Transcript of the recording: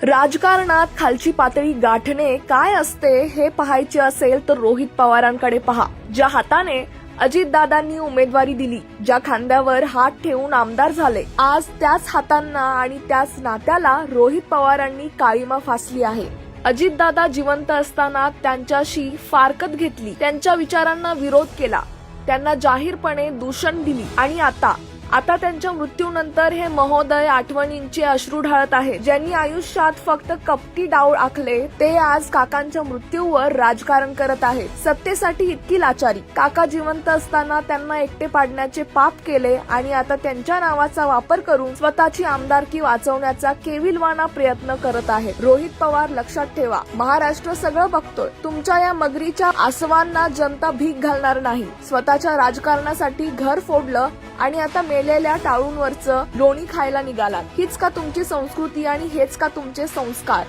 राजकारणात खालची पातळी गाठणे काय असते हे पाहायचे असेल तर रोहित पवारांकडे पहा. ज्या हाताने अजितदादांनी उमेदवारी दिली, ज्या खांद्यावर हात ठेवून आमदार झाले, आज त्याच हातांना आणि त्याच नात्याला रोहित पवारांनी काळीमा फासली आहे. अजितदादा जिवंत असताना त्यांच्याशी फारकत घेतली, त्यांच्या विचारांना विरोध केला, त्यांना जाहीरपणे दूषण दिली आणि आता त्यांच्या मृत्यूनंतर हे महोदय आठवणींचे अश्रू ढाळत आहेत. ज्यांनी आयुष्यात फक्त कपटी डाव आखले ते आज काकांच्या मृत्यूवर राजकारण करत आहेत. सत्तेसाठी इतकी लाचारी. काका जिवंत असताना त्यांना एकटे पाडण्याचे पाप केले आणि आता त्यांच्या नावाचा वापर करून स्वतःची आमदारकी वाचवण्याचा केविलवाणा प्रयत्न करत आहेत. रोहित पवार, लक्षात ठेवा, महाराष्ट्र सगळं बघतोय. तुमच्या या मगरीच्या आसवांना जनता भीक घालणार नाही. स्वतःच्या राजकारणासाठी घर फोडलं आणि आता मेलेल्या टाळूंवरचं लोणी खायला निघालात. हीच का तुमची संस्कृती आणि हेच का तुमचे संस्कार?